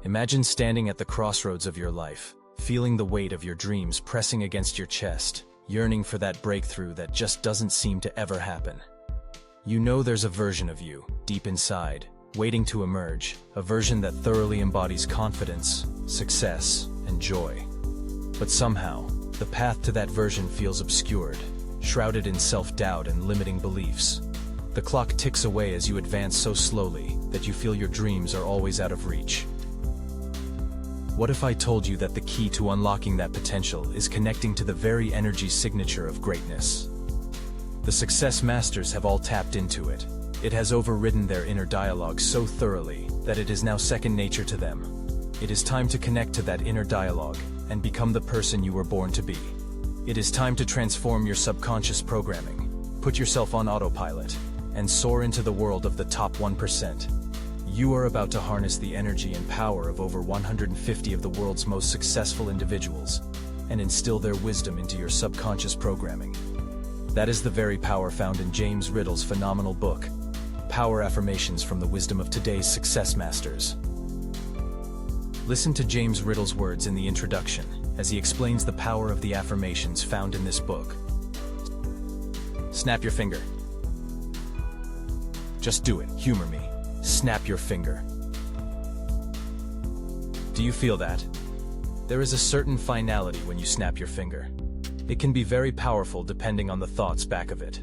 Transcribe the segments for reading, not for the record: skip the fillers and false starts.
Imagine standing at the crossroads of your life, feeling the weight of your dreams pressing against your chest, yearning for that breakthrough that just doesn't seem to ever happen. You know there's a version of you, deep inside, waiting to emerge, a version that thoroughly embodies confidence, success, and joy. But somehow, the path to that version feels obscured, shrouded in self-doubt and limiting beliefs. The clock ticks away as you advance so slowly that you feel your dreams are always out of reach. What if I told you that the key to unlocking that potential is connecting to the very energy signature of greatness? The success masters have all tapped into it. It has overridden their inner dialogue so thoroughly that it is now second nature to them. It is time to connect to that inner dialogue and become the person you were born to be. It is time to transform your subconscious programming, put yourself on autopilot, and soar into the world of the top 1%. You are about to harness the energy and power of over 150 of the world's most successful individuals and instill their wisdom into your subconscious programming. That is the very power found in James Riddle's phenomenal book, Power Affirmations from the Wisdom of Today's Success Masters. Listen to James Riddle's words in the introduction as he explains the power of the affirmations found in this book. Snap your finger. Just do it. Humor me. Snap your finger. Do you feel that? There is a certain finality when you snap your finger. It can be very powerful depending on the thoughts back of it.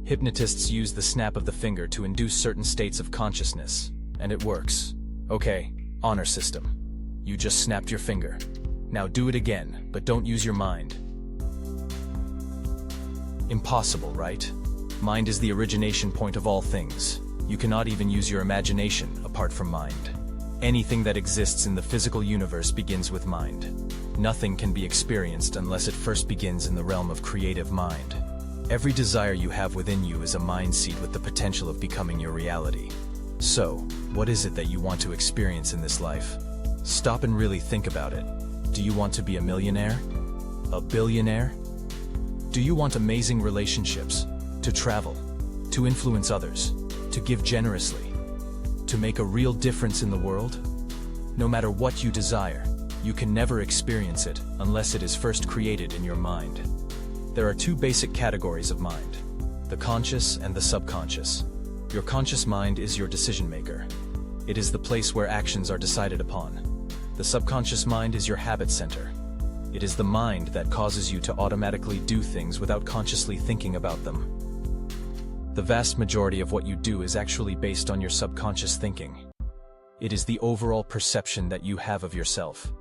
Hypnotists use the snap of the finger to induce certain states of consciousness, and it works. Okay, honor system. You just snapped your finger. Now do it again, but don't use your mind. Impossible, right? Mind is the origination point of all things. You cannot even use your imagination apart from mind. Anything that exists in the physical universe begins with mind. Nothing can be experienced unless it first begins in the realm of creative mind. Every desire you have within you is a mind seed with the potential of becoming your reality. So, what is it that you want to experience in this life? Stop and really think about it. Do you want to be a millionaire? A billionaire? Do you want amazing relationships? To travel? To influence others? To give generously? To make a real difference in the world? No matter what you desire, you can never experience it unless it is first created in your mind. There are two basic categories of mind: the conscious and the subconscious. Your conscious mind is your decision maker. It is the place where actions are decided upon. The subconscious mind is your habit center. It is the mind that causes you to automatically do things without consciously thinking about them. The vast majority of what you do is actually based on your subconscious thinking. It is the overall perception that you have of yourself.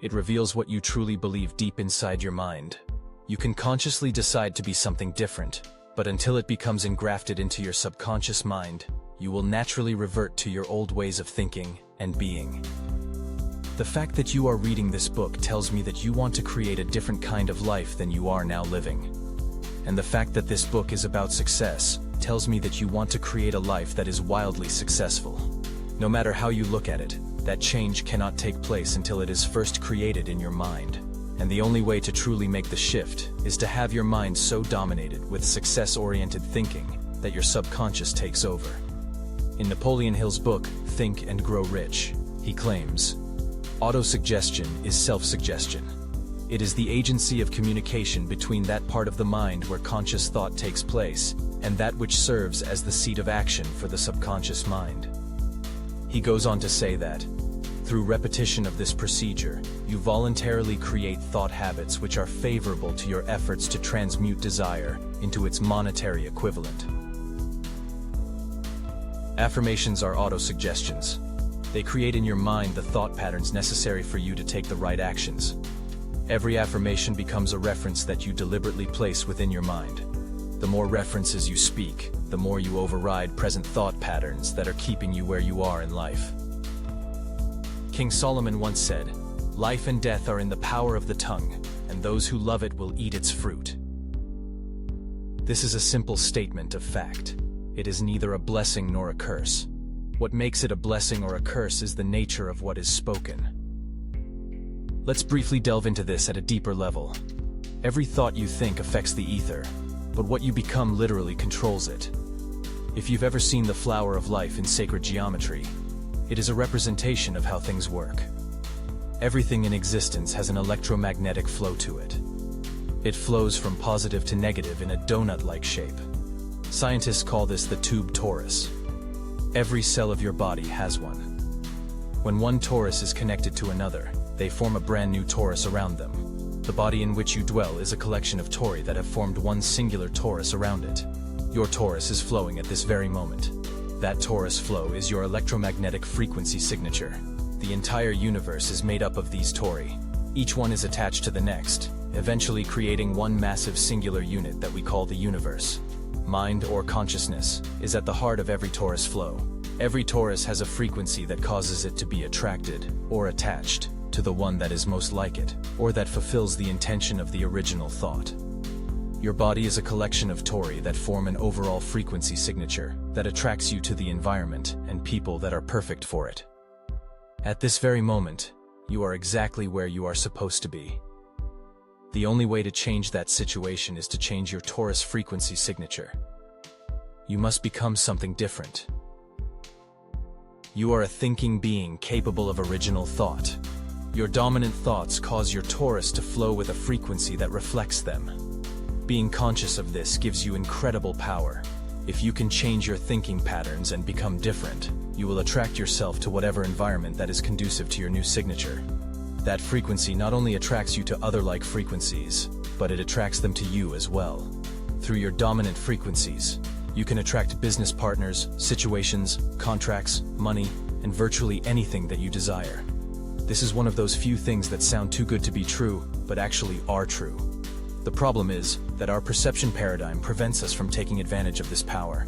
It reveals what you truly believe deep inside your mind. You can consciously decide to be something different, but until it becomes engrafted into your subconscious mind, you will naturally revert to your old ways of thinking and being. The fact that you are reading this book tells me that you want to create a different kind of life than you are now living. And the fact that this book is about success tells me that you want to create a life that is wildly successful. No matter how you look at it, that change cannot take place until it is first created in your mind. And the only way to truly make the shift is to have your mind so dominated with success-oriented thinking that your subconscious takes over. In Napoleon Hill's book, Think and Grow Rich, he claims, autosuggestion is self-suggestion. It is the agency of communication between that part of the mind where conscious thought takes place and that which serves as the seat of action for the subconscious mind. He goes on to say that, through repetition of this procedure, you voluntarily create thought habits which are favorable to your efforts to transmute desire into its monetary equivalent. Affirmations are autosuggestions. They create in your mind the thought patterns necessary for you to take the right actions. Every affirmation becomes a reference that you deliberately place within your mind. The more references you speak, the more you override present thought patterns that are keeping you where you are in life. King Solomon once said, "Life and death are in the power of the tongue, and those who love it will eat its fruit." This is a simple statement of fact. It is neither a blessing nor a curse. What makes it a blessing or a curse is the nature of what is spoken. Let's briefly delve into this at a deeper level. Every thought you think affects the ether, but what you become literally controls it. If you've ever seen the flower of life in sacred geometry, It is a representation of how things work. Everything in existence has an electromagnetic flow to it. It flows from positive to negative in a donut-like shape. Scientists call this the tube torus. Every cell of your body has one. When one torus is connected to another, they form a brand new torus around them. The body in which you dwell is a collection of tori that have formed one singular torus around it. Your torus is flowing at this very moment. That torus flow is your electromagnetic frequency signature. The entire universe is made up of these tori. Each one is attached to the next, eventually creating one massive singular unit that we call the universe. Mind, or consciousness, is at the heart of every torus flow. Every torus has a frequency that causes it to be attracted, or attached, to the one that is most like it, or that fulfills the intention of the original thought. Your body is a collection of tori that form an overall frequency signature that attracts you to the environment and people that are perfect for it. At this very moment, you are exactly where you are supposed to be. The only way to change that situation is to change your torus frequency signature. You must become something different. You are a thinking being capable of original thought. Your dominant thoughts cause your torus to flow with a frequency that reflects them. Being conscious of this gives you incredible power. If you can change your thinking patterns and become different, you will attract yourself to whatever environment that is conducive to your new signature. That frequency not only attracts you to other like frequencies, but it attracts them to you as well. Through your dominant frequencies, you can attract business partners, situations, contracts, money, and virtually anything that you desire. This is one of those few things that sound too good to be true, but actually are true. The problem is that our perception paradigm prevents us from taking advantage of this power.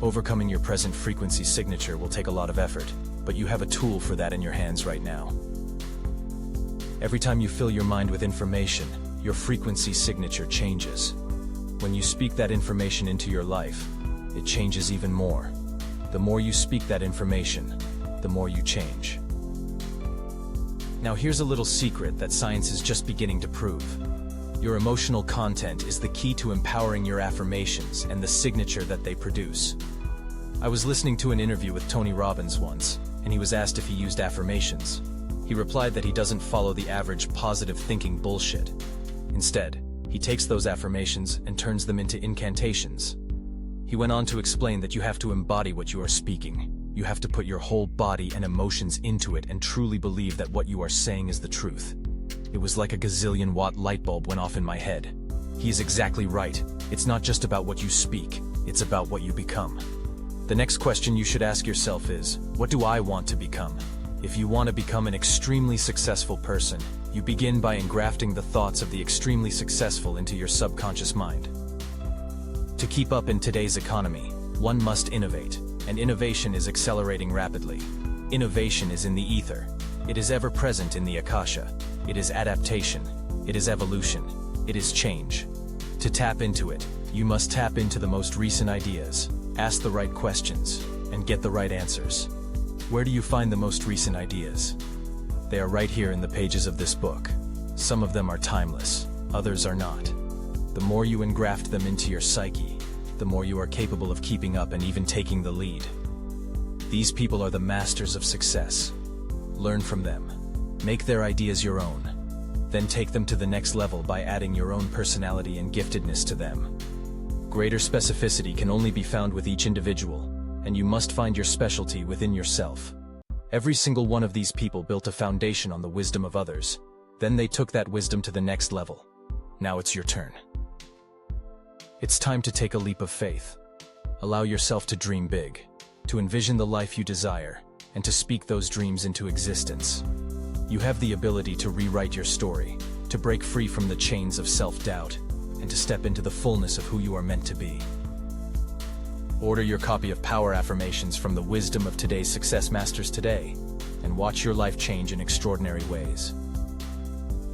Overcoming your present frequency signature will take a lot of effort, but you have a tool for that in your hands right now. Every time you fill your mind with information, your frequency signature changes. When you speak that information into your life, it changes even more. The more you speak that information, the more you change. Now here's a little secret that science is just beginning to prove. Your emotional content is the key to empowering your affirmations and the signature that they produce. I was listening to an interview with Tony Robbins once, and he was asked if he used affirmations. He replied that he doesn't follow the average positive thinking bullshit. Instead, he takes those affirmations and turns them into incantations. He went on to explain that you have to embody what you are speaking. You have to put your whole body and emotions into it and truly believe that what you are saying is the truth. It was like a gazillion-watt light bulb went off in my head. He is exactly right. It's not just about what you speak, it's about what you become. The next question you should ask yourself is, what do I want to become? If you want to become an extremely successful person, you begin by engrafting the thoughts of the extremely successful into your subconscious mind. To keep up in today's economy, one must innovate, and innovation is accelerating rapidly. Innovation is in the ether. It is ever present in the akasha. It is adaptation. It is evolution. It is change. To tap into it, you must tap into the most recent ideas, ask the right questions, and get the right answers. Where do you find the most recent ideas? They are right here in the pages of this book. Some of them are timeless, others are not. The more you engraft them into your psyche, the more you are capable of keeping up and even taking the lead. These people are the masters of success. Learn from them. Make their ideas your own. Then take them to the next level by adding your own personality and giftedness to them. Greater specificity can only be found with each individual, and you must find your specialty within yourself. Every single one of these people built a foundation on the wisdom of others. Then they took that wisdom to the next level. Now it's your turn. It's time to take a leap of faith. Allow yourself to dream big, to envision the life you desire, and to speak those dreams into existence. You have the ability to rewrite your story, to break free from the chains of self-doubt, and to step into the fullness of who you are meant to be. Order your copy of Power Affirmations from the wisdom of today's success masters today, and watch your life change in extraordinary ways.